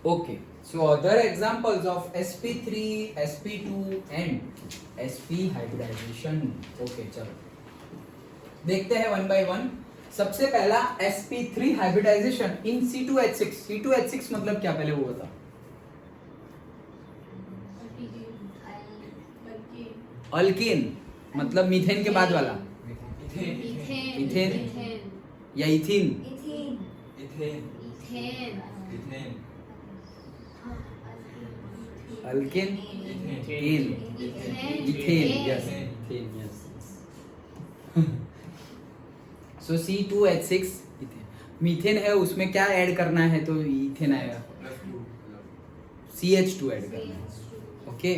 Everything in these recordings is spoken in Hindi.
Okay, so other examples of sp3, sp2 and sp hybridization. Okay, चलो देखते हैं वन बाय वन। सबसे पहला sp3 हाइब्रिडाइजेशन इन C2H6। C2H6 मतलब क्या, पहले वो बता। अल्कीन मतलब मीथेन के बाद वाला, इथेन या ethene. Alkane, ethane, yes ethane, yes. So C2H6 ethane, methane है उसमें क्या ऐड करना है, तो इथेन आएगा, CH2 ऐड करना है। ओके,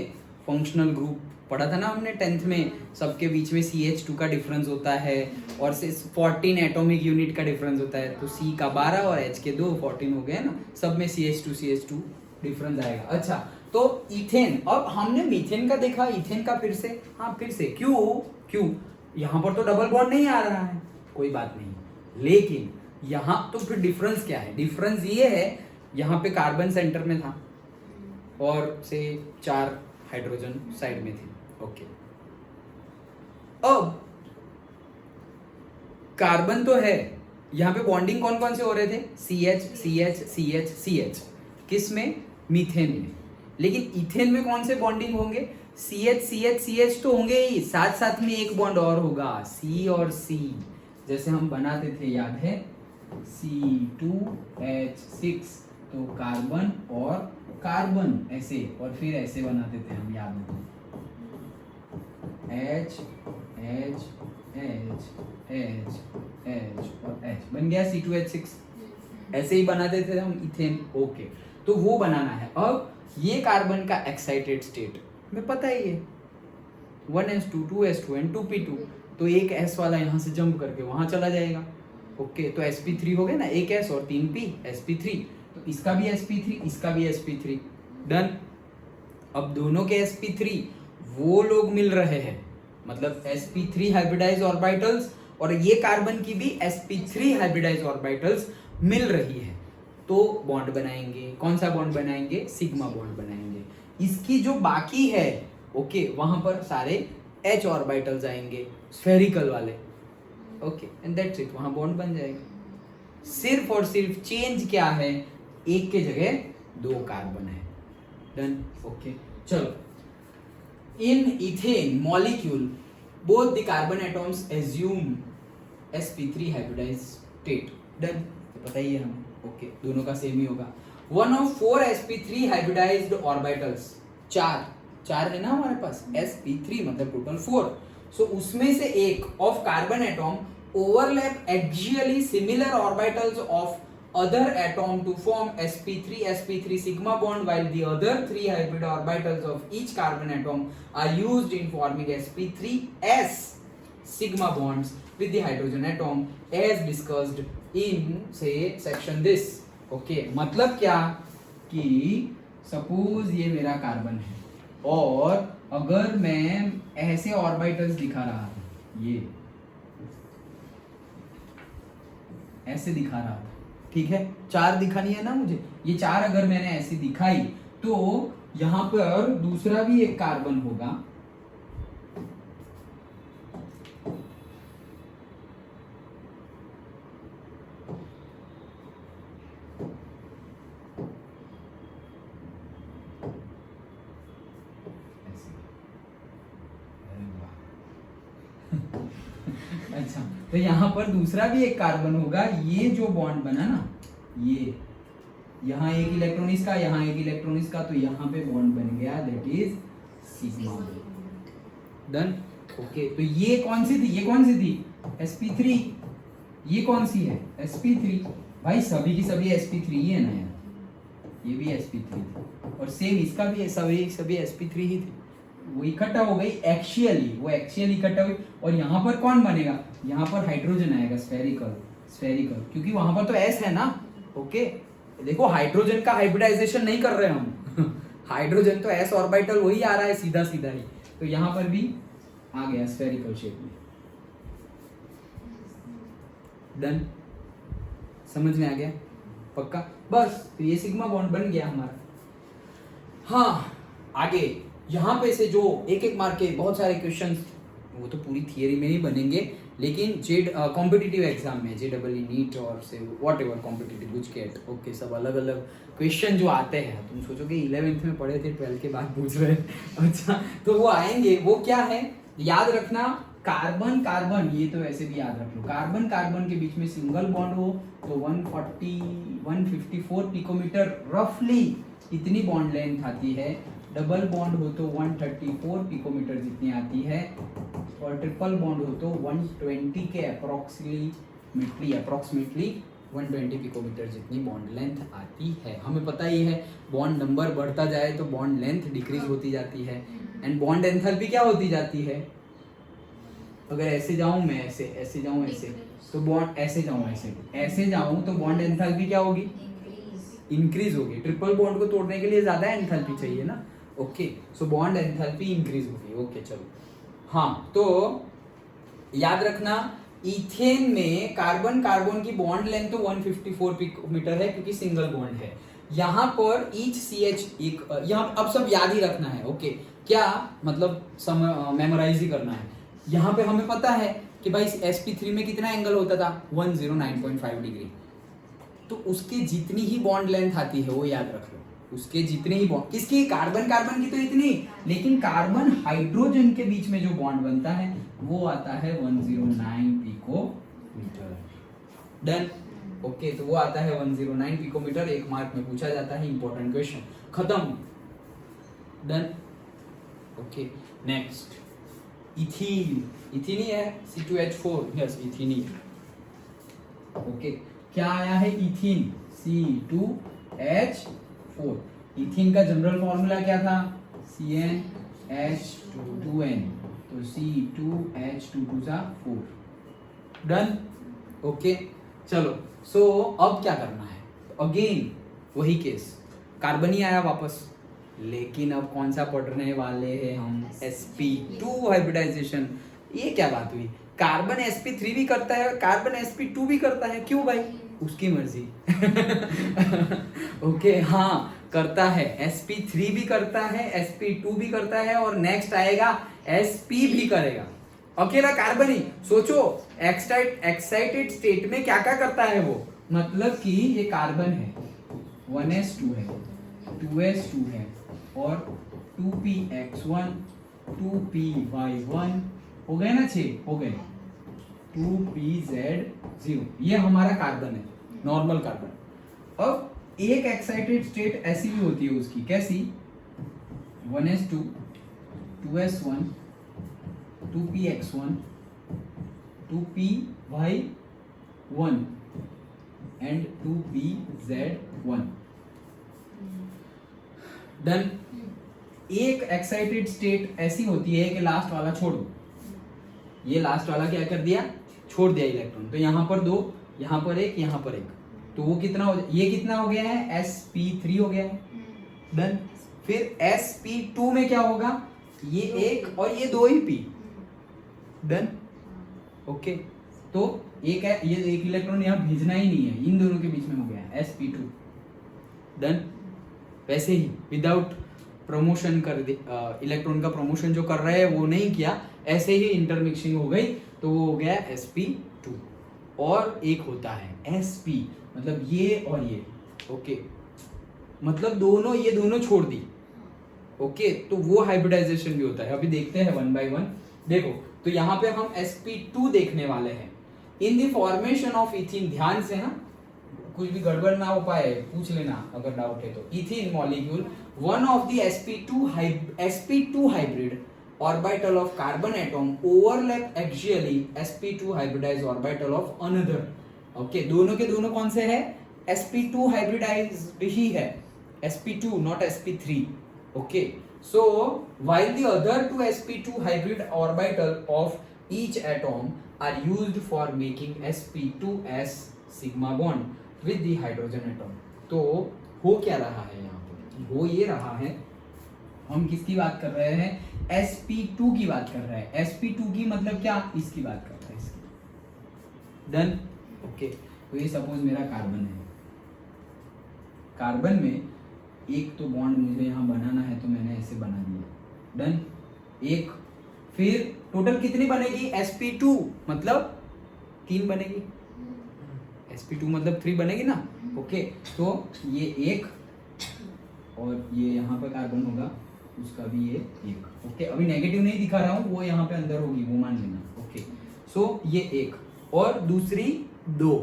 फंक्शनल ग्रुप पढ़ा था ना हमने 10th में, सबके बीच में CH2 का डिफरेंस होता है और 14 एटॉमिक यूनिट का डिफरेंस होता है, तो C का 12 और H के 2, 14 हो गए ना, सब में CH2 डिफरेंस आएगा। अच्छा, तो इथेन, अब हमने मीथेन का देखा, इथेन का फिर से, हाँ फिर से, क्यों यहाँ पर तो डबल बॉन्ड नहीं आ रहा है, कोई बात नहीं, लेकिन यहाँ तो फिर डिफरेंस क्या है, डिफरेंस ये है, यहाँ पे कार्बन सेंटर में था और से 4 हाइड्रोजन साइड में थे। ओके, अब कार्बन तो है, यहाँ पे बॉन्डिंग कौन कौन से हो रहे थे, CH, किस में, मीथेन में, लेकिन इथेन में कौन से बॉन्डिंग होंगे, CH तो होंगे ही, साथ साथ में एक बॉन्ड और होगा, C और C, जैसे हम बनाते थे, याद है, C2H6, तो कार्बन और कार्बन ऐसे, और फिर ऐसे बनाते थे हम, याद है, H और H बन गया C2H6, ऐसे ही बनाते थे हम इथेन। ओके, तो वो बनाना है। अब ये कार्बन का एक्साइटेड स्टेट में पता ही है, 1s2 2s2 and 2p2, तो एक S वाला यहाँ से जंप करके वहां चला जाएगा। ओके, तो sp3 हो गया ना, एक S और 3p, sp3, तो इसका भी sp3, इसका भी sp3, डन। अब दोनों के sp3 वो लोग मिल रहे हैं, मतलब sp3 हाइब्रिडाइज ऑर्बिटल्स, और ये कार्बन की भी sp3 हाइब्रिडाइज ऑर्बिटल्स मिल रही है, तो बॉन्ड बनाएंगे, कौन सा बॉन्ड बनाएंगे, सिग्मा बॉन्ड बनाएंगे। इसकी जो बाकी है, ओके, वहां पर सारे H ऑर्बिटल्स आएंगे, स्फेरिकल वाले, ओके, एंड दैट्स इट, वहां बॉन्ड बन जाएगा। सिर्फ और सिर्फ चेंज क्या है, एक के जगह 2 कार्बन है, डन। ओके, चलो, in ethane molecule both the carbon atoms assume sp3 hybridized state, done, तो पता ही है हमें। ओके, दोनों का सेम ही होगा। One of 4 sp3 hybridized orbitals, चार है ना हमारे पास, sp3 मतलब टोटल 4, सो उसमें से एक of carbon atom overlap axially similar orbitals of other atom to form sp3 sigma bond, while the other 3 hybrid orbitals of each carbon atom are used in forming sp3s sigma bonds with the hydrogen atom as discussed in say section this। okay, मतलब क्या कि सपोज ये मेरा कार्बन है और अगर मैं ऐसे ऑर्बिटल्स दिखा रहा हूं, ये ऐसे दिखा रहा था, ठीक है, 4 दिखानी है ना मुझे, ये 4 अगर मैंने ऐसी दिखाई, तो यहां पर दूसरा भी एक कार्बन होगा, अच्छा, तो यहाँ पर दूसरा भी एक कार्बन होगा, ये जो बॉन्ड बना ना, ये यहाँ एक इलेक्ट्रॉन इसका, यहाँ एक इलेक्ट्रॉन इसका, तो यहाँ पे बॉन्ड बन गया, that is sigma, done. Okay, तो ये कौन सी थी, ये कौन सी थी, sp3, ये कौन सी है, sp3, भाई सभी की सभी sp3 ही है ना यार, ये भी sp3 थी और सेम इसका भी सभी sp3 ही थी, वो इकट्ठा हो गई एक्सियली, वो एक्सियली इकट्ठा हुई, और यहाँ पर कौन बनेगा, यहाँ पर हाइड्रोजन आएगा, स्फेरिकल, क्योंकि वहां पर तो S है ना। ओके, देखो हाइड्रोजन का हाइब्रिडाइजेशन नहीं कर रहे हम हाइड्रोजन तो S ऑर्बिटल वही आ रहा है सीधा ही, तो यहाँ पर भी आ गया स्फेरिकल शेप में, डन, समझ में आ गया। पक्का? बस तो ये सिग्मा बॉन्ड बन गया हमारा। हाँ, आगे यहाँ पे से जो एक एक मार्क के बहुत सारे क्वेश्चंस, वो तो पूरी थियरी में ही बनेंगे, लेकिन जेड कॉम्पिटिटिव एग्जाम में JEE नीट और से what ever competitive GUJCET, okay, सब अलग अलग क्वेश्चन जो आते हैं, तुम सोचोगे 11th में पढ़े थे, 12th के बाद पूछ रहे हैं। अच्छा, तो वो आएंगे। वो क्या है याद रखना, कार्बन कार्बन, ये तो ऐसे भी याद रख लो, कार्बन कार्बन के बीच में सिंगल बॉन्ड हो तो 154 पिकोमीटर रफली इतनी बॉन्ड लेंथ आती है। डबल बॉन्ड हो तो 134 पिकोमीटर जितनी आती है, और ट्रिपल बॉन्ड हो तो 120 के अप्रोक्सीमेटली 120 पिकोमीटर जितनी बॉन्ड लेंथ आती है। हमें पता ही है बॉन्ड नंबर बढ़ता जाए तो बॉन्ड लेंथ डिक्रीज होती जाती है, एंड बॉन्ड एंथैल्पी क्या होती जाती है? अगर ऐसे जाऊं मैं, ऐसे जाऊं, ऐसे, तो बॉन्ड ऐसे जाऊं, ऐसे जाऊं तो बॉन्ड एंथैल्पी क्या होगी? इंक्रीज होगी। ट्रिपल बॉन्ड को तोड़ने के लिए ज्यादा एंथैल्पी चाहिए ना, okay, so bond enthalpy increase होगी। ओके चलो, हाँ, तो याद रखना इथेन में कार्बन कार्बन की बॉन्ड लेंथ तो 154 पिकोमीटर है क्योंकि सिंगल बॉन्ड है। यहाँ पर ईच CH एक, यहाँ अब सब याद ही रखना है, ओके, क्या मतलब मेमोराइज ही करना है। यहाँ पे हमें पता है कि भाई sp3 में कितना एंगल होता था? 109.5 डिग्री। तो उसके जितनी ही बॉन्ड लेंथ आती है वो याद रख लो, उसके जितने ही बॉन्ड, किसकी? कार्बन कार्बन की तो इतनी, लेकिन कार्बन हाइड्रोजन के बीच में जो बॉन्ड बनता है वो आता है 109 पिकोमीटर। डन, ओके, तो वो आता है 109 पिकोमीटर, एक मार्क में पूछा जाता है, इंपॉर्टेंट क्वेश्चन, खत्म। Done, okay, next ethene, ethene ही है, C2H4, यस इथीन ही, ओके, क्या आया है? Ethene, C2H4। इथीन का जनरल फॉर्मूला क्या था? CnH2n, तो C2H2 4। डन, ओके, चलो, सो अब क्या करना है? अगेन वही केस, कार्बन ही आया वापस, लेकिन अब कौन सा पढ़ने वाले हैं हम? sp2 hybridisation. ये क्या बात हुई? कार्बन sp3 भी करता है, कार्बन sp2 भी करता है, क्यों भाई? उसकी मर्जी। ओके, हाँ, करता है, sp3 भी करता है, sp2 भी करता है, और नेक्स्ट आएगा sp भी करेगा। अकेला कार्बन ही, सोचो एक्साइटेड स्टेट में क्या क्या करता है वो, मतलब कि ये कार्बन है, 1s2 है, 2s2 है, और 2px1, 2py1, हो गए ना 6, हो गए, 2pz0, ये हमारा कार्बन है, नॉर्मल कार्बन। अब एक एक्साइटेड स्टेट ऐसी भी होती है उसकी, कैसी? 1s2, 2s1, 2px1, 2py1 and 2pz1। Done. एक एक्साइटेड स्टेट ऐसी होती है कि लास्ट वाला छोड़ दो, ये लास्ट वाला क्या कर दिया? छोड़ दिया इलेक्ट्रॉन, तो यहाँ पर 2, यहाँ पर 1, यहाँ पर 1, तो वो कितना हो, ये कितना हो गया है? sp3 हो गया है। डन। फिर sp2 में क्या होगा? ये 1 और ये 2 ही p। डन, ओके, तो एक है, ये एक इलेक्ट्रॉन यहाँ भेजना ही नहीं है, इन दोनों के बीच में हो गया sp2। डन। वैसे ही विदाउट प्रमोशन कर दे, इलेक्ट्रॉन का प्रमोशन जो कर रहे हैं वो नहीं किया, ऐसे ही इंटरमिक्सिंग हो गई, तो वो हो गया sp2। और एक होता है sp, मतलब ये और ये, ओके, मतलब दोनों, ये दोनों छोड़ दी, ओके, तो वो हाइब्रिडाइजेशन भी होता है। अभी देखते हैं 1 by 1। देखो, तो यहाँ पे हम sp2 देखने वाले हैं। इन द फॉर्मेशन ऑफ इथीन, ध्यान से ना, कुछ भी गड़बड़ ना हो पाए पूछ लेना अगर डाउट है तो। Ethene molecule, one of the sp2 hybrid orbital of carbon atom overlap axially sp2 hybridized orbital of another। Okay, दोनों के दोनों कौन से है? sp2 hybridized ही है, sp2 not sp3। Okay, so while the other two sp2 hybrid orbital of each atom are used for making sp2s sigma bond with the hydrogen atom। तो हो क्या रहा है यहाँ पर? हो ये रहा है, हम किसकी बात कर रहे हैं? sp2 की बात कर रहे हैं। sp2 की मतलब क्या? इसकी बात कर रहे हैं, इसकी। डन, ओके, तो ये सपोज मेरा कार्बन है, कार्बन में एक तो बॉन्ड मुझे यहाँ बनाना है तो मैंने ऐसे बना दिया, डन। एक, फिर टोटल कितनी बनेगी, sp2 मतलब 3 बनेगी, sp2 मतलब 3 बनेगी ना, ओके। तो ये एक और ये यहाँ पर कार्बन होगा, उसका भी ये एक, ओके। अभी नेगेटिव नहीं दिखा रहा हूँ, वो यहाँ पे अंदर होगी, वो मान लेना, ओके। सो ये एक और दूसरी दो,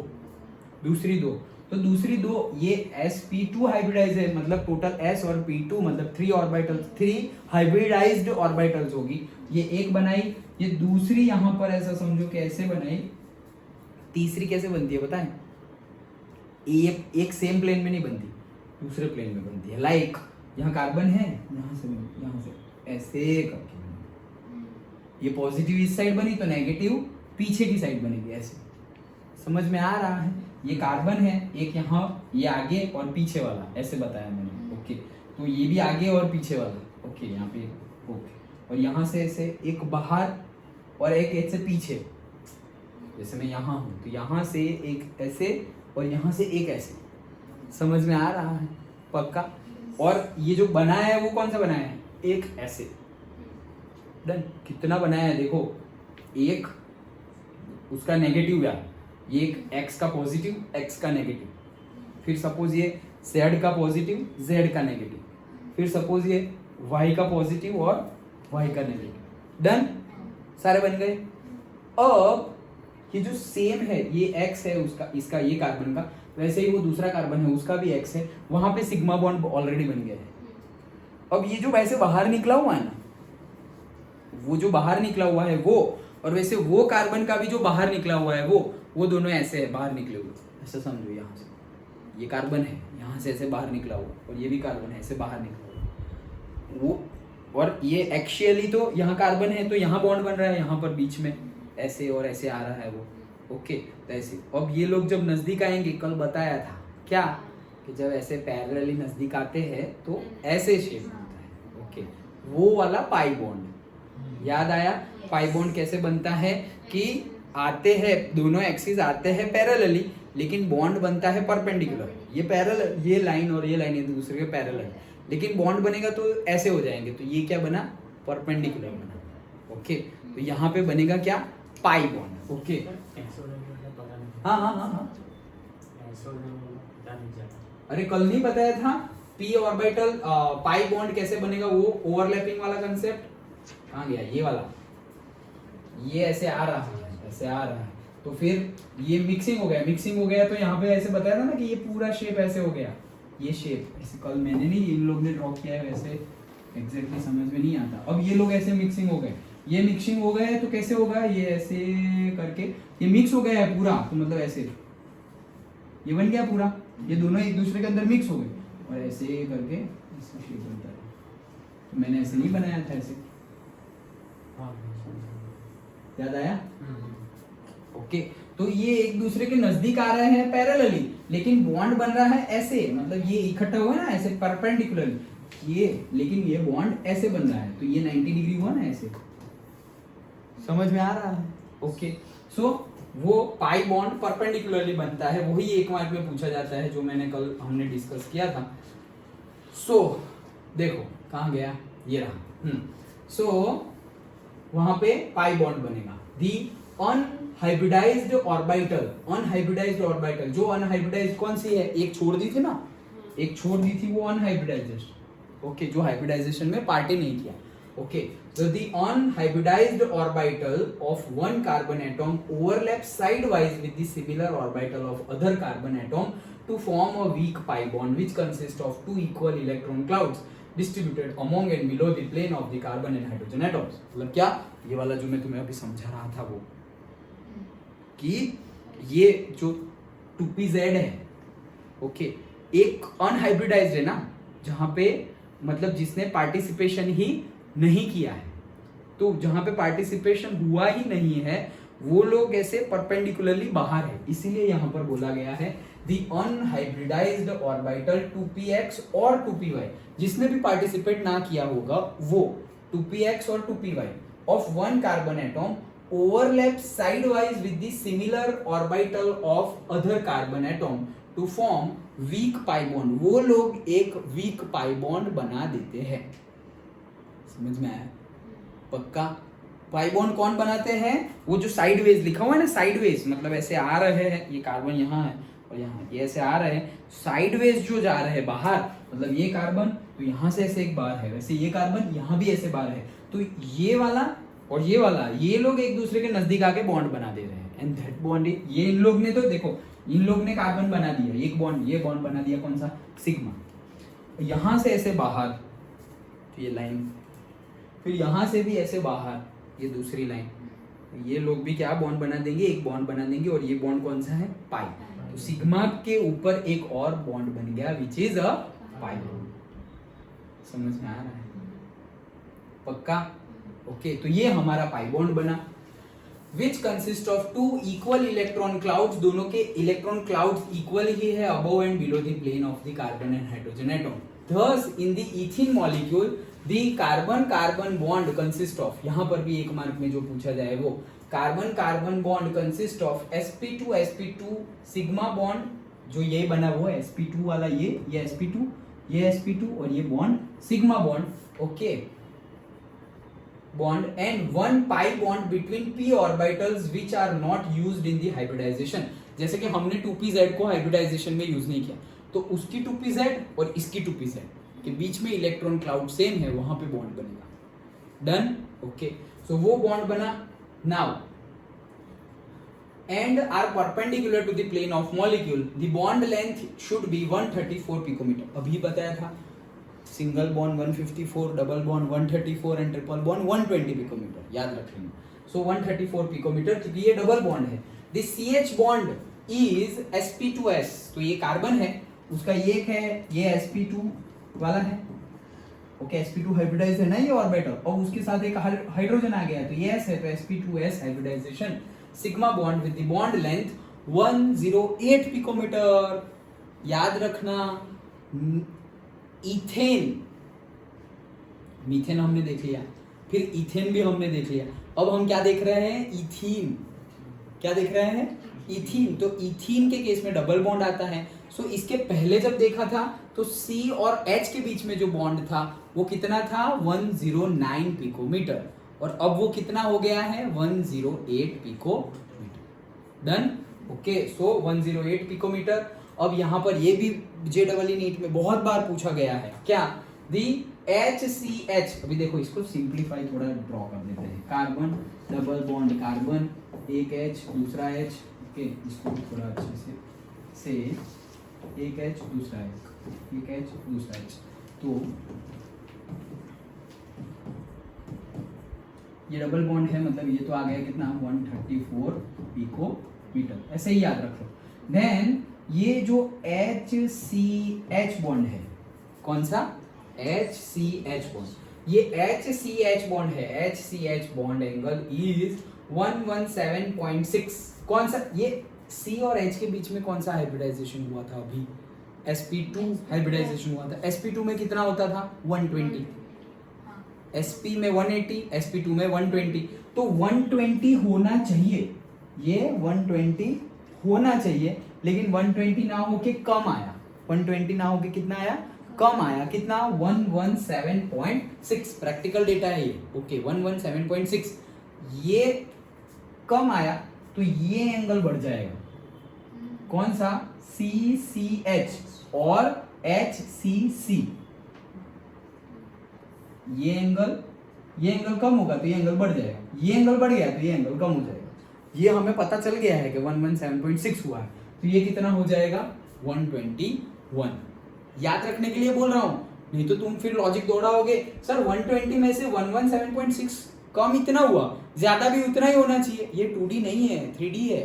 तो दूसरी दो ये sp2 हाइब्रिडाइज है, मतलब टोटल s और p2 मतलब 3 ऑर्बिटल, 3 हाइब्रिडाइज्ड ऑर्बिटल्स होगी। ये एक बनाई, ये दूसरी यहाँ पर ऐसा समझो कि ऐसे बनाई, तीसरी कैसे बनती है बताएं? एक सेम प्लेन में नहीं बनती, दूसरे प्लेन में बनती है। लाइक यहाँ कार्बन है, यहाँ से ऐसे करके ये पॉजिटिव इस साइड बनी तो नेगेटिव पीछे की साइड बनेगी, ऐसे। समझ में आ रहा है? ये कार्बन है, एक यहाँ, ये आगे और पीछे वाला, ऐसे बताया मैंने, ओके। तो ये भी आगे और पीछे वाला, ओके, यहाँ पे, ओके। और यहाँ से ऐसे एक बाहर और एक ऐसे पीछे, जैसे मैं यहाँ हूँ तो यहाँ से एक ऐसे और यहाँ से एक ऐसे। समझ में आ रहा है? पक्का? और ये जो बनाया है वो कौन सा बनाया है? एक ऐसे, डन। कितना बनाया है देखो, एक उसका नेगेटिव यार, ये एक x का पॉजिटिव, x का नेगेटिव, फिर सपोज ये z का पॉजिटिव, z का नेगेटिव, फिर सपोज ये y का पॉजिटिव और y का नेगेटिव, डन। सारे बन गए। अब ये जो सेम है, ये x है उसका, इसका, ये कार्बन का, वैसे ही वो दूसरा कार्बन है उसका भी x है, वहां पे सिग्मा बॉन्ड ऑलरेडी बन गया है। अब ये जो वैसे बाहर निकला हुआ है ना, वो जो बाहर निकला हुआ है वो, और वैसे वो कार्बन का भी जो बाहर निकला हुआ है वो दोनों ऐसे है, बाहर निकले हुए, ऐसा समझो। यहाँ से ये कार्बन है, यहाँ से ऐसे बाहर निकला हुआ, और ये भी कार्बन है, ऐसे बाहर निकला हुआ वो, और ये एक्सियली तो यहाँ कार्बन है तो यहाँ बॉन्ड बन रहा है, यहाँ पर बीच में ऐसे और ऐसे आ रहा है वो, ओके। तो ऐसे अब ये लोग जब नजदीक आएंगे, कल बताया था क्या कि जब ऐसे पैरेलली नजदीक आते हैं तो ऐसे शेप बनता है, ओके। वो वाला पाई बॉन्ड याद आया? पाई बॉन्ड कैसे बनता है कि आते हैं दोनों एक्सिस आते हैं पैरेलली, लेकिन बॉन्ड बनता है परपेंडिकुलर। ये पैरेलल, ये लाइन और ये लाइन एक दूसरे के पैरेलल, लेकिन बॉन्ड बनेगा तो ऐसे हो जाएंगे, तो ये क्या बना? परपेंडिकुलर बना, ओके। तो यहाँ पे बनेगा क्या? Pi bond, okay. हाँ हाँ हाँ हाँ, अरे कल नहीं बताया था p ऑर्बिटल पाई बॉन्ड कैसे बनेगा? वो ओवरलैपिंग वाला कंसेप्ट कहाँ गया? ये वाला, ये ऐसे आ रहा है, ऐसे आ रहा है, तो फिर ये मिक्सिंग हो गया, तो यहाँ पे ऐसे बताया था ना कि ये पूरा शेप ऐसे हो गया, ये शेप ऐसे। कल मैंने नहीं, इन लोग ने ड्रॉ किया है, वैसे एग्जैक्टली समझ में नहीं आता। अब ये लोग ऐसे मिक्सिंग हो गए, ये मिक्सिंग हो गए तो कैसे होगा? ये ऐसे करके ये मिक्स हो गया है पूरा, तो मतलब ऐसे ये बन गया पूरा, ये दोनों एक दूसरे के अंदर मिक्स हो गए, और ऐसे करके इसका शेप बनता है। तो मैंने ऐसे नहीं बनाया था, ऐसे याद आया? ओके। तो ये एक दूसरे के नजदीक आ रहे हैं पैरेलली, लेकिन बॉन्ड बन रहा है ऐसे, मतलब ये इकट्ठा हुआ है ना ऐसे परपेंडिकुलरली, ये, लेकिन ये बॉन्ड ऐसे बन रहा है, तो ये 90 डिग्री हुआ ना ऐसे। समझ में आ रहा है? ओके। सो वो पाई बॉन्ड परपेंडिकुलरली बनता है, वही एक मार्क में पूछा जाता है, जो मैंने कल हमने डिस्कस किया था। सो देखो कहाँ गया, ये रहा। सो वहां पे पाई बॉन्ड बनेगा। दी अनहाइब्रिडाइज्ड ऑर्बिटल, जो अनहाइब्रिडाइज्ड कौन सी है? एक छोड़ दी थी ना, एक छोड़ दी थी, वो अनहाइब्रिडाइजेशन, ओके, जो हाइब्रिडाइजेशन में पार्टी नहीं किया, okay. So the unhybridized orbital of one carbon atom overlaps sidewise with the similar orbital of other carbon atom to form a weak pi bond which consists of two equal electron clouds distributed among and below the plane of the carbon and hydrogen atoms। मतलब क्या? ये वाला जो मैं तुम्हें अभी समझा रहा था वो, कि ये जो 2pz है, ओके, एक अनहाइब्रिडाइज्ड है ना, जहां पे मतलब जिसने पार्टिसिपेशन ही नहीं किया है, तो जहां पे पार्टिसिपेशन हुआ ही नहीं है वो लोग ऐसे परपेंडिकुलरली बाहर है, इसीलिए यहां पर बोला गया है द अनहाइब्रिडाइज्ड ऑर्बिटल 2px और 2py, जिसने भी पार्टिसिपेट ना किया होगा वो 2px और 2py of one carbon atom overlap sideways with the similar orbital of other carbon atom to form weak pi bond, वो लोग एक वीक पाई बॉन्ड बना देते हैं। समझ में आया? पक्का? पाई बॉन्ड कौन बनाते हैं? वो जो साइडवेज लिखा हुआ है ना, साइडवेज मतलब ऐसे आ रहे हैं, ये कार्बन यहाँ है और यहाँ ये ऐसे आ रहे हैं, साइडवेज जो जा रहे हैं बाहर, मतलब ये कार्बन तो यहाँ से ऐसे एक बार है, वैसे ये कार्बन यहाँ भी ऐसे बार है, तो ये वाला और ये वाला, ये लोग एक दूसरे के नजदीक आके बॉन्ड बना दे रहे हैं। एंड दैट बॉन्ड, ये इन लोग ने तो देखो, इन लोग ने कार्बन बना दिया, एक बॉन्ड, ये बॉन्ड बना दिया, कौन सा? सिग्मा। यहां से ऐसे बाहर तो ये लाइन, फिर यहां से भी ऐसे बाहर ये दूसरी लाइन, ये लोग भी क्या बॉन्ड बना देंगे? एक बॉन्ड बना देंगे, और ये बॉन्ड कौन सा है? पाई। तो सिग्मा के ऊपर एक और बॉन्ड बन गया which is a pi bond. समझ में आ रहा है? पक्का? ओके, तो ये हमारा पाई बॉन्ड बना which consist of two equal electron clouds, दोनों के इलेक्ट्रॉन क्लाउड्स इक्वल ही है above and below the plane of the carbon and hydrogen atom. Thus in the ethene molecule the carbon carbon bond consist of, यहाँ पर भी एक मार्क में जो पूछा जाए वो carbon carbon bond consist of sp2 sp2 sigma bond, जो ये बना वो sp2 वाला, ये sp2, ये sp2 और ये bond sigma bond. Okay, bond and one pi bond between p orbitals which are not used in the hybridization। जैसे कि हमने 2pz को हाइब्रिडाइजेशन में यूज नहीं किया, तो उसकी 2pz और इसकी 2pz के बीच में इलेक्ट्रॉन क्लाउड सेम है, वहां पे बॉन्ड बनेगा। डन? ओके, सो वो बॉन्ड बना। Now and are perpendicular to the plane of molecule, the bond length should be 134 picometre. अभी बताया था, single bond 154, double bond 134 and triple bond 120 picometre, याद रख लेना। सो 134 पिकोमीटर, क्योंकि ये डबल बॉन्ड है। The CH bond is sp2s, तो ये कार्बन है, उसका ये है, ये sp2 वाला है। ओके, sp2 हाइब्रिडाइज है ना ये ऑर्बिटल, और उसके साथ एक हाइड्रोजन आ गया, तो ये s है, तो sp2s hybridisation. Sigma bond with the bond length 108 picometre. याद रखना, इथेन, मीथेन हमने देख लिया, फिर इथेन भी हमने देख लिया, अब हम क्या देख रहे हैं? इथीन। क्या देख रहे हैं? इथीन। तो इथीन के केस में डबल बॉन्ड आता है। सो इसके पहले जब देखा था तो C और H के बीच में जो बॉन्ड था वो कितना था? 109 पिकोमीटर, और अब वो कितना हो गया है? 108 पिकोमीटर। डन? ओके, सो 108 पिकोमीटर। अब यहाँ पर ये भी JEE नीट में बहुत बार पूछा गया है, क्या? दी HCH, अभी देखो इसको सिंप्लीफाई थोड़ा ड्रॉ कर देते हैं। कार्बन डबल बॉन्ड कार्बन, एक H दूसरा H, ओके, इसको थोड़ा अच्छे से एक H दूसरा H, एक H दूसरा H, तो ये डबल बॉन्ड है, मतलब ये तो आ गया कितना? 134 पिकोमीटर, ऐसे ही याद रखो। देन ये जो HCH बॉन्ड है, कौन सा? HCH बॉन्ड, ये HCH बॉन्ड है, HCH बॉन्ड एंगल इज 117.6। कौन सा? ये C और H के बीच में कौन सा हाइब्रिडाइजेशन हुआ था? अभी sp2 हाइब्रिडाइजेशन हुआ था। sp2 में कितना होता था? 120, sp में 180, sp2 में 120, तो 120 होना चाहिए, ये 120 होना चाहिए, लेकिन 120 ना होके कम आया। 120 ना होके कितना आया? कम आया। कितना? 117.6। प्रैक्टिकल डेटा है ये। ओके, 117.6, ये कम आया तो ये एंगल बढ़ जाएगा। कौन सा? CCH और HCC। ये एंगल कम होगा तो ये एंगल बढ़ जाएगा, ये एंगल बढ़ गया तो ये एंगल कम हो जाएगा। ये हमें पता चल गया है कि 117.6 हुआ है, तो ये कितना हो जाएगा? 121। याद रखने के लिए बोल रहा हूं, नहीं तो तुम फिर लॉजिक दौड़ाओगे, सर 120 में से 117.6 कम इतना हुआ, ज्यादा भी उतना ही होना चाहिए। ये 2D नहीं है, 3D है।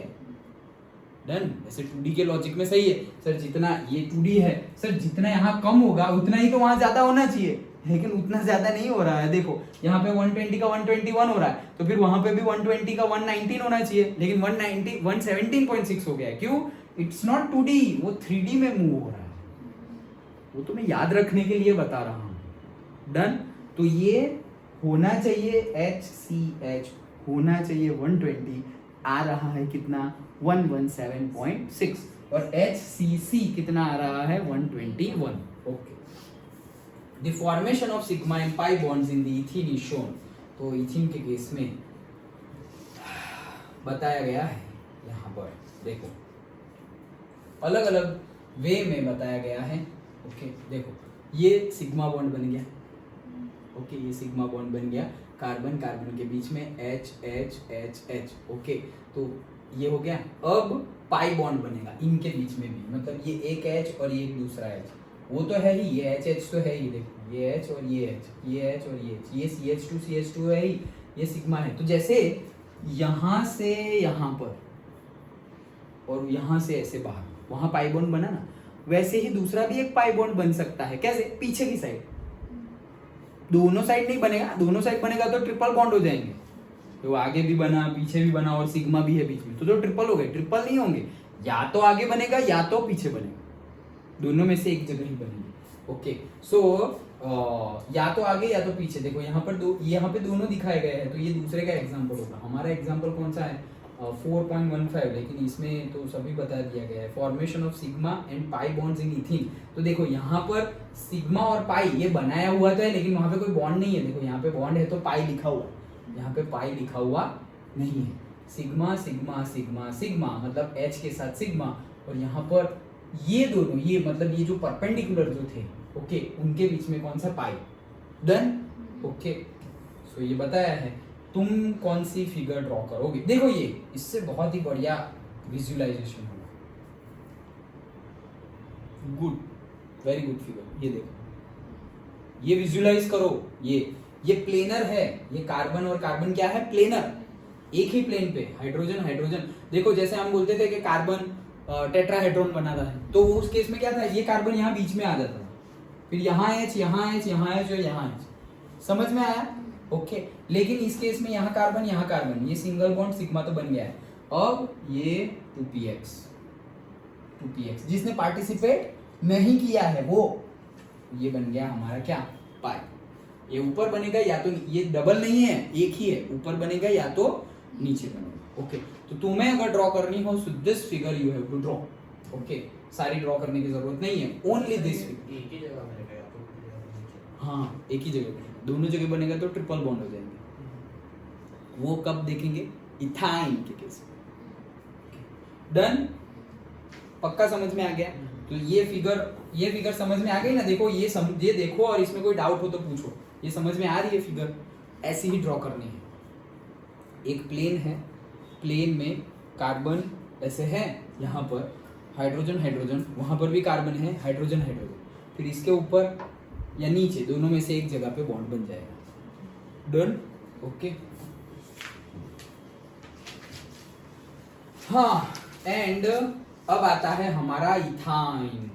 डन? ऐसे 2D के लॉजिक में सही है, सर जितना ये 2D है, सर जितना यहाँ कम होगा उतना ही तो वहां ज्यादा होना चाहिए, लेकिन उतना ज्यादा नहीं हो रहा है। देखो यहाँ पे 120 का 121 हो रहा है, तो फिर वहां पे भी 120 का 119 होना चाहिए, लेकिन 117.6 हो गया है। क्यों? इट्स नॉट 2D, वो 3D में मूव हो रहा है। वो तो मैं याद रखने के लिए बता रहा हूं। डन? तो ये होना चाहिए HCH होना चाहिए 120, आ रहा है कितना? 117.6। और HCC कितना आ रहा है 121. Okay. The formation of sigma and pi bonds in the ethene is shown. तो इथीन के केस में बताया गया है, यहाँ पर देखो अलग अलग वे में बताया गया है. ओके देखो ये सिग्मा बॉन्ड बन गया. ओके ये सिग्मा बॉन्ड बन गया कार्बन कार्बन के बीच में H H H H. Okay तो ये हो गया. अब पाई बॉन्ड बनेगा इनके बीच में भी, मतलब ये एक H और ये एक दूसरा H. वो तो है ही, ये H H तो है ही. देखो ये H और ये H, ये H और ये H, ये CH2 है ही, ये सिग्मा है. तो जैसे यहाँ से यहाँ पर और यहाँ से ऐसे बाहर, वहाँ पाई बॉन्ड बना ना, वैसे ही दूसरा भी एक पाई बॉन्ड बन सकता है. कैसे? पीछे की साइड. दोनों साइड नहीं बनेगा, दोनों साइड बनेगा तो ट्रिपल बॉन्ड हो जाएंगे. तो आगे भी बना, पीछे भी बना और सिग्मा भी है बीच में, तो ट्रिपल हो गए. ट्रिपल नहीं होंगे, या तो आगे बनेगा या तो पीछे बनेगा, दोनों में से एक जगह ही बनेंगे. ओके सो या तो आगे या तो पीछे. देखो यहाँ पर यहाँ पे दोनों दिखाए गए हैं, तो ये दूसरे का एग्जांपल होगा. हमारा एग्जांपल कौन सा है 4.15, लेकिन इसमें तो सभी बता दिया गया है. Formation of sigma and pi bonds in ethene. तो देखो यहाँ पर सिग्मा और पाई ये बनाया हुआ तो है, लेकिन वहां पे कोई बॉन्ड नहीं है. देखो यहाँ पे बॉन्ड है तो पाई लिखा हुआ, यहाँ पे पाई लिखा हुआ नहीं है. सिग्मा सिग्मा सिग्मा सिग्मा मतलब H के साथ सिग्मा, और यहाँ पर ये दोनों, ये मतलब ये जो परपेंडिकुलर जो थे, ओके उनके बीच में कौन सा पाई. डन. ओके सो ये बताया है. तुम कौन सी फिगर ड्रॉ करोगे? देखो ये इससे बहुत ही बढ़िया विजुअलाइजेशन होगा. Good, very good figure. ये देखो, ये विजुअलाइज करो. ये प्लेनर है, ये कार्बन और कार्बन क्या है? प्लेनर. एक ही प्लेन पे हाइड्रोजन हाइड्रोजन. देखो जैसे हम बोलते थे कि कार्बन टेट्राहेड्रॉन बनाता है, तो उस केस में क्या था, ये कार्बन यहाँ बीच में आ जाता था, फिर यहाँ H यहाँ H यहाँ H और यहाँ H. समझ में आया? ओके लेकिन इस केस में यहाँ कार्बन, ये सिंगल बॉन्ड सिग्मा तो बन गया है. अब ये 2px जिसने पार्टिसिपेट नहीं किया है वो, ये बन गया हमारा क्या? पाई. ये ऊपर बनेगा या तो, ये डबल नहीं है, एक ही है, ऊपर बनेगा या तो नीचे बनेगा. ओके तो तुम्हें अगर ड्रॉ करनी हो so this figure you have to draw. Okay सारी ड्रॉ करने की जरूरत नहीं है, ओनली दिस. एक ही जगह बनेगा या तो हाँ एक ही जगह बनेगा. दोनों जगह बनेगा तो ट्रिपल बॉन्ड हो जाएंगे. वो कब देखेंगे? इथाइन के केस में. डन. पक्का समझ में आ गया? तो ये फिगर समझ में आ गई ना? देखो ये देखो और इसमें कोई डाउट हो तो पूछो. ये समझ में आ रही है फिगर? ऐसे ही ड्रॉ करनी है. एक प्लेन है, प्लेन में कार्बन ऐसे है, यहाँ पर हाइड्रोजन हाइड्रोजन, वहां पर भी कार्बन है, हाइड्रोजन हाइड्रोजन, फिर इसके ऊपर या नीचे दोनों में से एक जगह पे बॉन्ड बन जाएगा. डन. ओके हाँ. एंड अब आता है हमारा इथाइन.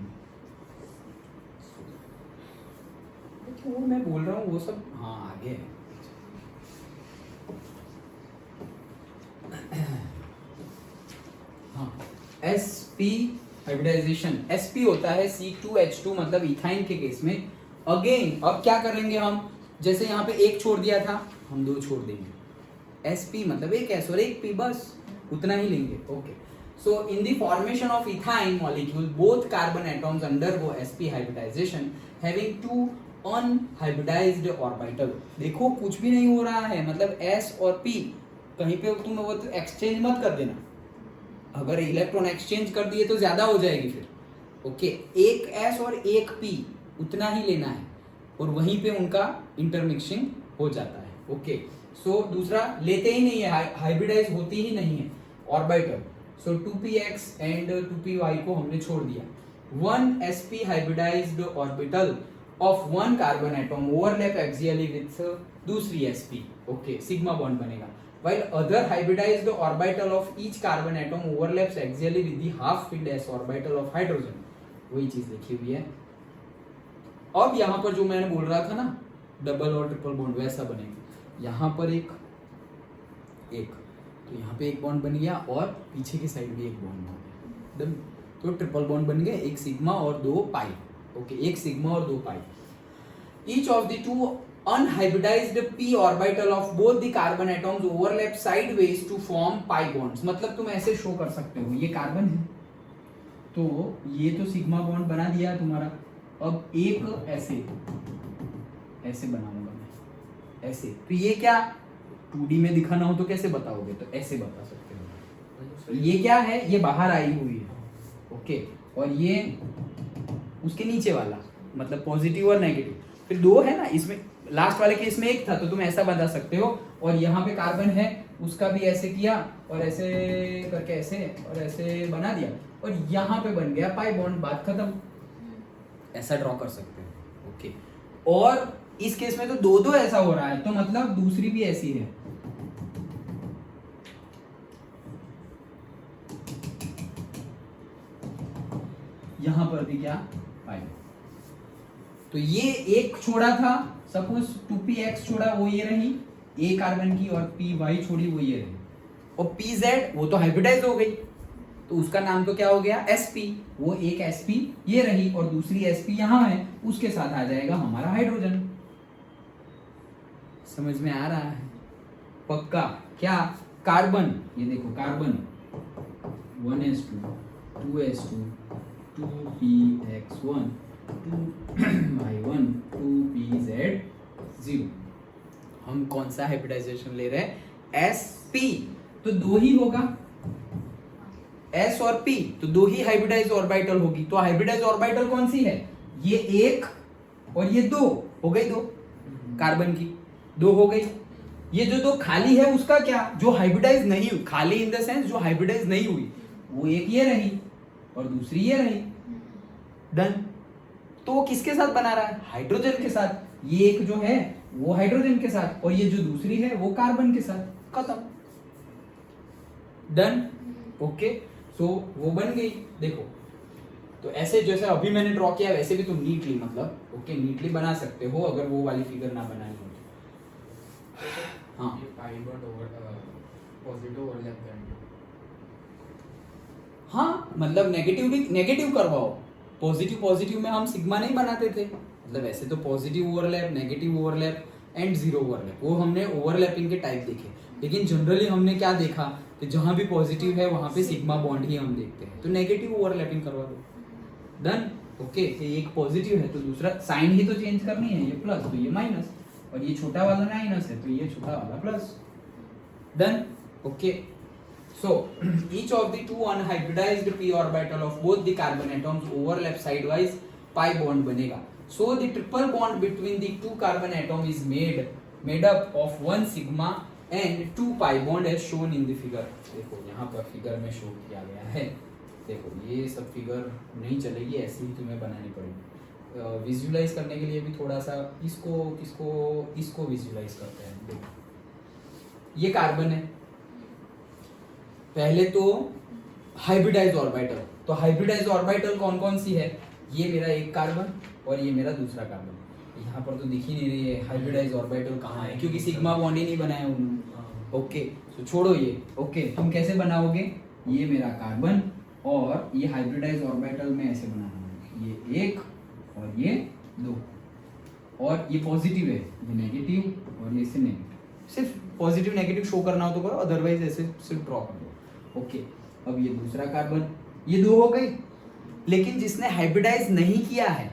वो मैं बोल रहा हूँ वो सब हाँ आगे है. हाँ sp हाइब्रिडाइजेशन. sp होता है C2H2 मतलब इथाइन के केस में. अगेन अब क्या करेंगे हम, जैसे यहाँ पे एक छोड़ दिया था, हम दो छोड़ देंगे. sp मतलब एक s और एक p, बस उतना ही लेंगे. Okay so in the formation of ethyne molecule both carbon atoms undergo sp hybridisation having two unhybridised orbital. देखो कुछ भी नहीं हो रहा है, मतलब s और p कहीं पे तुम वो तो एक्सचेंज मत कर देना. अगर इलेक्ट्रॉन एक्सचेंज कर दिए तो ज्यादा हो जाएगी फिर. ओके एक s और एक p उतना ही लेना है, और वहीं पे उनका इंटरमिक्सिंग हो जाता है. ओके सो दूसरा लेते ही नहीं है, हाइब्रिडाइज होती ही नहीं है orbital. So 2px and 2py को हमने छोड़ दिया. One sp hybridised orbital of one carbon atom overlap axially with दूसरी sp. ओके सिग्मा बॉन्ड बनेगा. while other hybridized orbital of each carbon atom overlaps axially with the half filled s orbital of hydrogen. वही चीज लिखी हुई है. अब यहाँ पर जो मैंने बोल रहा था ना डबल और ट्रिपल बॉन्ड वैसा बनेगा. यहाँ पर एक तो यहाँ पे एक बॉन्ड बन गया और पीछे की साइड भी एक बॉन्ड बन गया. तो ट्रिपल बॉन्ड बन गए, एक सिग्मा और दो पाई. ओके एक सिग्मा और दो pi. Each of the two unhybridized p orbital of both the carbon atoms overlap sideways to form pi bonds. मतलब तुम ऐसे शो कर सकते हो, ये कार्बन है तो ये तो सिग्मा बॉन्ड बना दिया तुम्हारा। अब एक ऐसे ऐसे बनाऊंगा मैं, ऐसे। तो ये क्या 2D में दिखाना हो तो कैसे बताओगे? तो ऐसे बता सकते हो। ये क्या है? ये बाहर आई हुई है, ओके। और ये उसके नीचे वाला, मतलब पॉजिटिव और नेगेटिव। फिर दो है ना इसमें, लास्ट वाले केस में एक था, तो तुम ऐसा बता सकते हो। और यहाँ पे कार्बन है, उसका भी ऐसे किया और ऐसे करके ऐसे और ऐसे बना दिया, और यहाँ पे बन गया पाई बॉन्ड, बात खत्म। ऐसा ड्रॉ कर सकते हो, ओके। और इस केस में तो दो दो ऐसा हो रहा है, तो मतलब दूसरी भी ऐसी है। यहां पर भी क्या पाई। तो ये एक छोड़ा था, सपोज 2px छोड़ा, वो ये रही a कार्बन की, और py छोड़ी वो ये रही, और pz वो तो हाइब्रिडाइज हो गई, तो उसका नाम तो क्या हो गया? sp। वो एक sp ये रही और दूसरी sp यहां है, उसके साथ आ जाएगा हमारा हाइड्रोजन। समझ में आ रहा है? पक्का? क्या कार्बन, ये देखो carbon 1s2 2s2 2px1 2y1 2pz0। हम कौन सा हाइब्रिडाइजेशन ले रहे हैं? sp। तो दो ही होगा, s और p, तो दो ही हाइब्रिडाइज ऑर्बिटल होगी। तो हाइब्रिडाइज ऑर्बिटल कौन सी है? ये एक और ये दो, हो गई दो कार्बन की, दो हो गई। ये जो दो खाली है उसका क्या? जो हाइब्रिडाइज नहीं हुई, खाली इन द सेंस जो हाइब्रिडाइज नहीं हुई, वो एक ये रही और दूसरी ये रही। डन। तो वो किसके साथ बना रहा है? हाइड्रोजन के साथ। ये एक जो है वो हाइड्रोजन के साथ, और ये जो दूसरी है वो कार्बन के साथ। खत्म। डन। ओके। सो वो बन गई। देखो, तो ऐसे जैसे अभी मैंने ड्रॉ किया वैसे भी तुम नीटली, मतलब ओके नीटली बना सकते हो, अगर वो वाली फिगर ना बनानी हो तो। हाँ, ये पाई बॉन्ड पॉजिटिव ओवरलैप करेंगे। हाँ, मतलब नेगेटिव भी नेगेटिव करवाओ। पॉजिटिव पॉजिटिव में हम सिग्मा नहीं बनाते थे, मतलब ऐसे तो positive overlap, negative overlap and zero overlap, वो हमने ओवरलैपिंग के टाइप देखे। लेकिन जनरली हमने क्या देखा कि जहां भी पॉजिटिव है वहां पे सिग्मा बॉन्ड ही हम देखते हैं, तो नेगेटिव ओवरलैपिंग करवा दो। डन। ओके। एक पॉजिटिव है तो दूसरा साइन ही तो चेंज करनी है, ये प्लस तो ये माइनस, और ये छोटा वाला माइनस है तो ये छोटा वाला plus. Done. Okay. So each of the two unhybridized p orbital of both the carbon atoms overlap sidewise, pi bond बनेगा। So the triple bond between the two carbon atom is made up of one sigma and two pi bond as shown in the figure। देखो यहाँ पर फिगर में शो किया गया है। देखो ये सब फिगर नहीं चलेगी, ऐसे ही तुम्हें बनानी पड़ेगी। विजुअलाइज करने के लिए भी थोड़ा सा इसको विजुअलाइज करते हैं। देखो ये कार्बन है, पहले तो हाइब्रिडाइज ऑर्बिटल। तो हाइब्रिडाइज ऑर्बिटल कौन कौन सी है? ये मेरा एक कार्बन और ये मेरा दूसरा कार्बन। यहाँ पर तो दिख ही नहीं रही है हाइब्रिडाइज ऑर्बिटल कहाँ है, क्योंकि सिग्मा बॉन्ड ही नहीं बनाया उन्होंने। ओके, तो छोड़ो ये। ओके, तुम कैसे बनाओगे? ये मेरा कार्बन और ये हाइब्रिडाइज ऑर्बिटल में ऐसे बनाना है, ये एक और ये दो, और ये पॉजिटिव है, ये नेगेटिव और ये से नेगेटिव। सिर्फ पॉजिटिव नेगेटिव शो करना हो तो करो, अदरवाइज ऐसे सिर्फ ड्रॉ कर दो। ओके। अब ये दूसरा कार्बन, ये दो हो गई। लेकिन जिसने हाइब्रिडाइज नहीं किया है,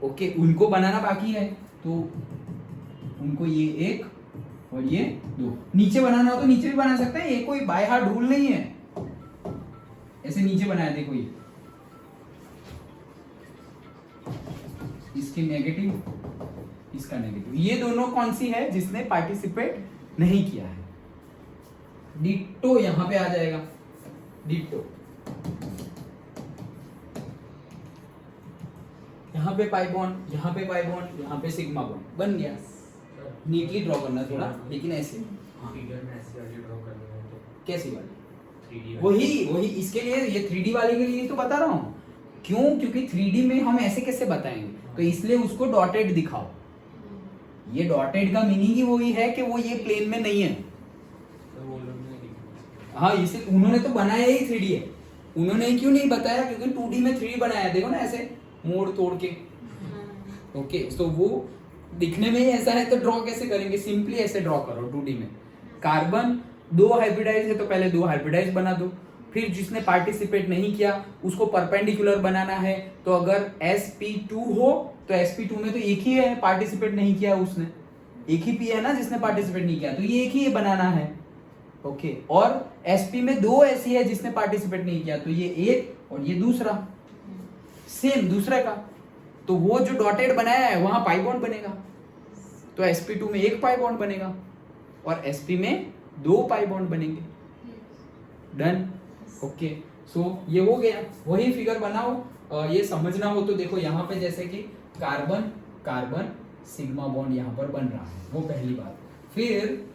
ओके, उनको बनाना बाकी है, तो उनको ये एक और ये दो। नीचे बनाना हो तो नीचे भी बना सकते हैं, ये कोई बाय हार्ट रूल नहीं है। ऐसे नीचे बनाया, देखो ये इसकी नेगेटिव, इसका नेगेटिव। ये दोनों कौन सी है? जिसने पार्टिसिपेट नहीं किया है। डिट्टो यहां पे आ जाएगा, डिट्टो। यहाँ पे पाई बॉन्ड, यहाँ पे पाई बॉन्ड, यहाँ पे सिग्मा बॉन्ड बन गया। नीटली ड्रॉ करना थोड़ा, लेकिन ऐसे। हाँ, फिगर में ऐसे वाली ड्रॉ कर देना तो कैसी वाली? 3D वही इसके लिए, ये 3D वाले के लिए तो बता रहा हूँ। क्यों? क्योंकि 3D में हम ऐसे कैसे बताएंगे, तो इसलिए उसको डॉटेड दिखाओ। ये डॉटेड का मीनिंग ही वही है कि वो ये प्लेन में नहीं है। तो वो लोग ने लिखा। हाँ, इसे उन्होंने तो बनाया ही 3D है। उन्होंने क्यों नहीं बताया? क्योंकि 2D में 3D बनाया, देखो ना ऐसे मोड़ तोड़ के। ओके, तो वो दिखने में ही ऐसा है, तो ड्रॉ कैसे करेंगे? सिंपली ऐसे ड्रॉ करो 2D में। कार्बन दो हाइब्रिडाइज है तो पहले दो हाइब्रिडाइज बना दो, फिर जिसने पार्टिसिपेट नहीं किया उसको परपेंडिकुलर बनाना है, तो अगर sp2 हो तो sp2 में तो एक ही है पार्टिसिपेट नहीं किया उसने, एक ही p है ना जिसने पार्टिसिपेट नहीं किया, तो ये एक ही बनाना है। ओके, और sp में दो ऐसी है जिसने पार्टिसिपेट नहीं किया, तो ये एक और ये दूसरा सेम दूसरे का, तो वो जो डॉटेड बनाया है वहां पाई बॉन्ड बनेगा, तो sp2 में एक पाई बॉन्ड बनेगा और sp में दो पाई बॉन्ड बनेंगे। डन। ओके, सो ये हो गया, वही फिगर बनाओ। ये समझना हो तो देखो यहाँ पे जैसे कि कार्बन कार्बन सिग्मा बॉन्ड यहाँ पर बन रहा है, वो पहली बात। फिर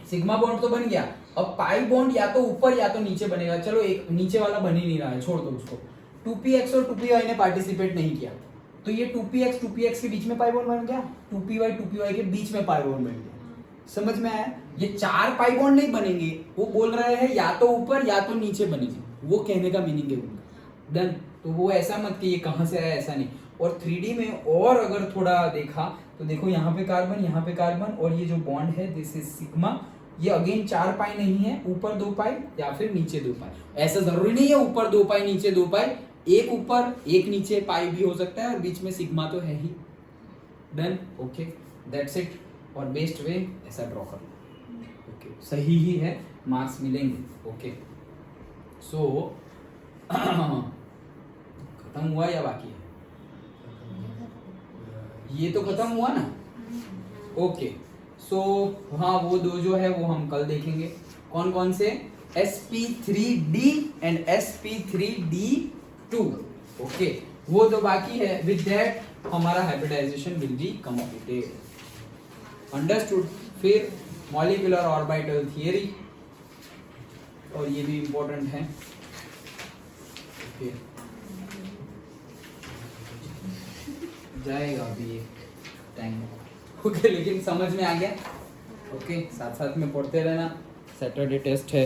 सिग्मा बॉन्ड तो बन गया, अब पाई बॉन्ड या तो ऊपर या तो नीचे बनेगा। चलो एक नीचे वाला बन ही नहीं रहा है, छोड़ दो उसको। 2px और 2py ने पार्टिसिपेट नहीं किया, तो ये 2px के बीच में पाई बॉन्ड बन गया, 2py के बीच में पाई बॉन्ड बन गया। समझ में आया? ये चार पाई बॉन्ड नहीं बनेंगे, वो बोल रहे हैं या तो ऊपर या तो नीचे बनेंगे, वो कहने का मीनिंग है उनका। डन। तो वो ऐसा मत कि ये कहां से आया, ऐसा नहीं। और 3D में और अगर थोड़ा देखा तो देखो यहाँ पे कार्बन, यहाँ पे कार्बन, और ये जो बॉन्ड है दिस इज सिग्मा, ये अगेन चार पाई नहीं है, ऊपर दो पाई या फिर नीचे दो पाई। ऐसा जरूरी नहीं है ऊपर दो पाई नीचे दो पाई, एक ऊपर एक नीचे पाई भी हो सकता है, और बीच में सिग्मा तो है ही। डन। Okay, that's it. और बेस्ट वे ऐसा ड्रॉ कर लो। ओके, सही ही है, मार्क्स मिलेंगे। ओके, सो खत्म हुआ या बाकी है? ये तो खत्म हुआ ना। ओके, सो हाँ वो दो जो है वो हम कल देखेंगे। कौन कौन से? sp3d and sp3d2। ओके, वो तो बाकी है। विद दैट हमारा hybridisation will be completed. Understood. फिर मॉलिक्यूलर ऑर्बिटल थियरी, और ये भी इंपॉर्टेंट है। ओके, जाएगा अभी ये टाइम। ओके, लेकिन समझ में आ गया। ओके, साथ साथ में पढ़ते रहना, सैटरडे टेस्ट है।